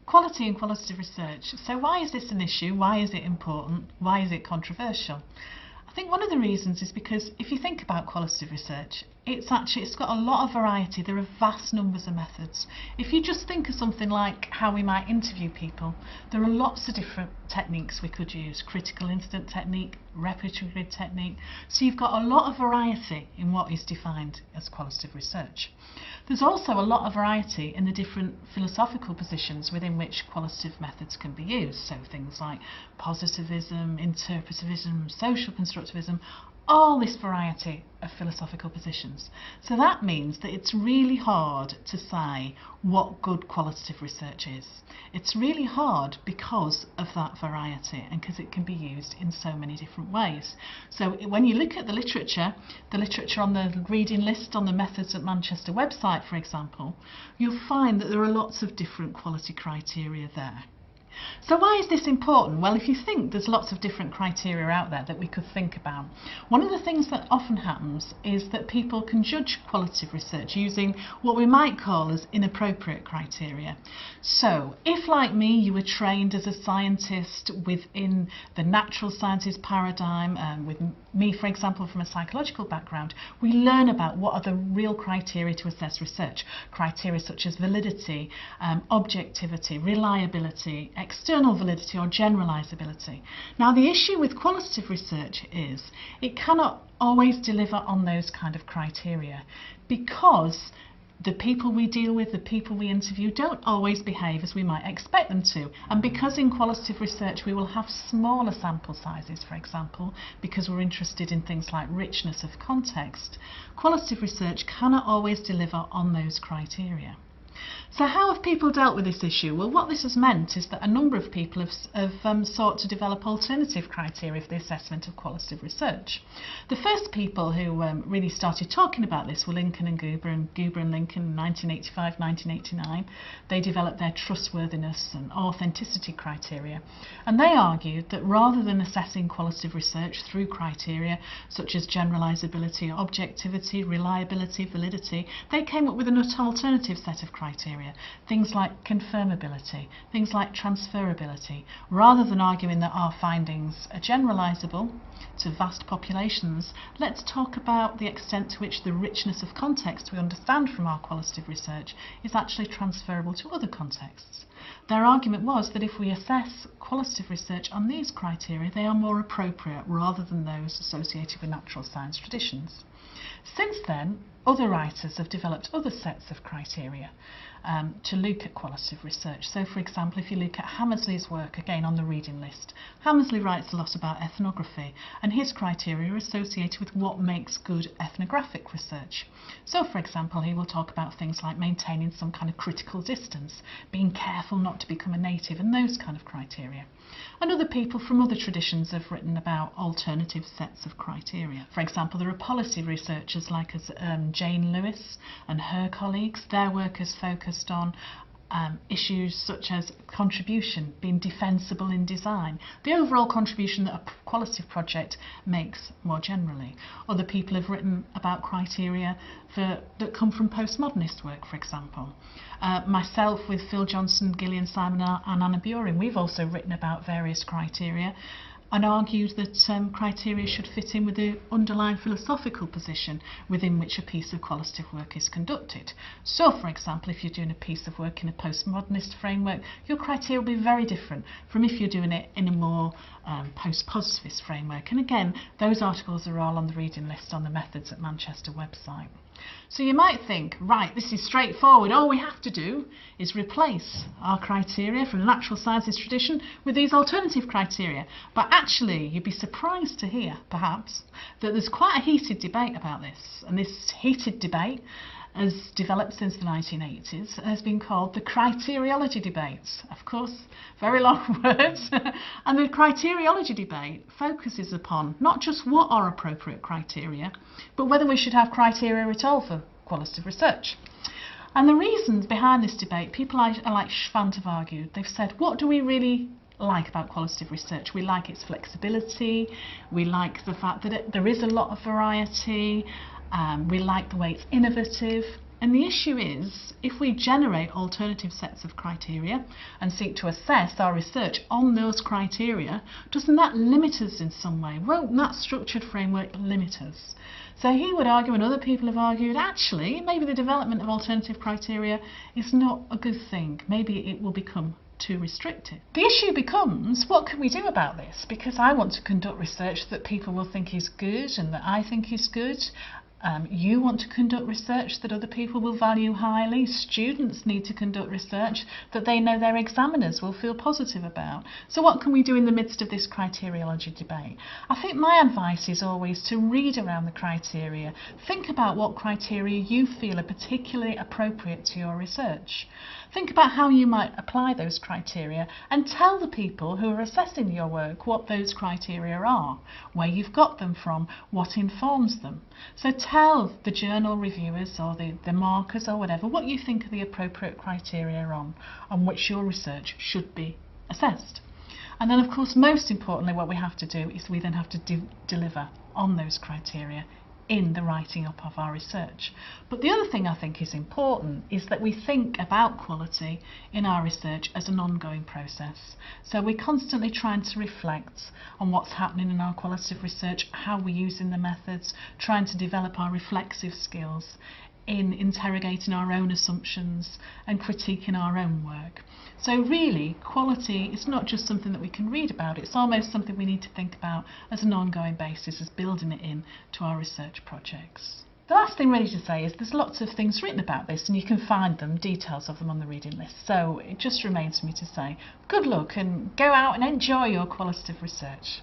Quality and qualitative research. So why is this an issue? Why is it important? Why is it controversial? I think one of the reasons is because if you think about qualitative research, it's got a lot of variety. There are vast numbers of methods. If you just think of something like how we might interview people, there are lots of different techniques we could use. Critical incident technique, repertory grid technique. So you've got a lot of variety in what is defined as qualitative research. There's also a lot of variety in the different philosophical positions within which qualitative methods can be used. So things like positivism, interpretivism, social constructivism, all this variety of philosophical positions. So that means that it's really hard to say what good qualitative research is. It's really hard because of that variety and because it can be used in so many different ways. So when you look at the literature on the reading list on the Methods at Manchester website, for example, you'll find that there are lots of different quality criteria there. So why is this important? Well, if you think there's lots of different criteria out there that we could think about, one of the things that often happens is that people can judge qualitative research using what we might call as inappropriate criteria. So if, like me, you were trained as a scientist within the natural sciences paradigm, with me, for example, from a psychological background, we learn about what are the real criteria to assess research. Criteria such as validity, objectivity, reliability, external validity or generalizability. Now, the issue with qualitative research is it cannot always deliver on those kind of criteria because the people we deal with, the people we interview, don't always behave as we might expect them to. And because in qualitative research we will have smaller sample sizes, for example, because we're interested in things like richness of context, qualitative research cannot always deliver on those criteria. So how have people dealt with this issue? Well, what this has meant is that a number of people have sought to develop alternative criteria for the assessment of qualitative research. The first people who really started talking about this were Lincoln and Guber and Lincoln in 1985, 1989. They developed their trustworthiness and authenticity criteria, and they argued that rather than assessing qualitative research through criteria such as generalizability, objectivity, reliability, validity, they came up with an alternative set of criteria. Things like confirmability, things like transferability. Rather than arguing that our findings are generalizable to vast populations, let's talk about the extent to which the richness of context we understand from our qualitative research is actually transferable to other contexts. Their argument was that if we assess qualitative research on these criteria, they are more appropriate rather than those associated with natural science traditions. Since then, other writers have developed other sets of criteria to look at qualitative research. So, for example, if you look at Hammersley's work, again on the reading list, Hammersley writes a lot about ethnography, and his criteria are associated with what makes good ethnographic research. So, for example, he will talk about things like maintaining some kind of critical distance, being careful not to become a native, and those kind of criteria. And other people from other traditions have written about alternative sets of criteria. For example, there are policy researchers like Jane Lewis and her colleagues. Their work has focused on issues such as contribution, being defensible in design, the overall contribution that a qualitative project makes more generally. Other people have written about criteria that come from postmodernist work, for example. Myself, with Phil Johnson, Gillian Simon and Anna Burin, we've also written about various criteria and argued that criteria should fit in with the underlying philosophical position within which a piece of qualitative work is conducted. So, for example, if you're doing a piece of work in a postmodernist framework, your criteria will be very different from if you're doing it in a more post-positivist framework. And again, those articles are all on the reading list on the Methods at Manchester website. So you might think, right, this is straightforward, all we have to do is replace our criteria from the natural sciences tradition with these alternative criteria. But actually, you'd be surprised to hear, perhaps, that there's quite a heated debate about this. And this heated debate has developed since the 1980s, has been called the criteriology debates. Of course, very long words. And the criteriology debate focuses upon not just what are appropriate criteria, but whether we should have criteria at all for qualitative research. And the reasons behind this debate, people like Schwant have argued. They've said, what do we really like about qualitative research? We like its flexibility, we like the fact that there is a lot of variety, we like the way it's innovative, And the issue is, if we generate alternative sets of criteria and seek to assess our research on those criteria, doesn't that limit us in some way? Won't that structured framework limit us? So he would argue, and other people have argued, actually, maybe the development of alternative criteria is not a good thing. Maybe it will become too restrictive. The issue becomes, what can we do about this? Because I want to conduct research that people will think is good and that I think is good. You want to conduct research that other people will value highly. Students need to conduct research that they know their examiners will feel positive about. So what can we do in the midst of this criteriology debate? I think my advice is always to read around the criteria. Think about what criteria you feel are particularly appropriate to your research. Think about how you might apply those criteria and tell the people who are assessing your work what those criteria are, where you've got them from, what informs them. So tell the journal reviewers or the markers or whatever what you think are the appropriate criteria on which your research should be assessed. And then, of course, most importantly, what we have to do is we then have to deliver on those criteria in the writing up of our research. But the other thing I think is important is that we think about quality in our research as an ongoing process. So we're constantly trying to reflect on what's happening in our qualitative research, how we're using the methods, trying to develop our reflexive skills in interrogating our own assumptions and critiquing our own work. So really, quality is not just something that we can read about, it's almost something we need to think about as an ongoing basis, as building it in to our research projects. The last thing really to say is there's lots of things written about this and you can find them, details of them on the reading list. So it just remains for me to say good luck and go out and enjoy your qualitative research.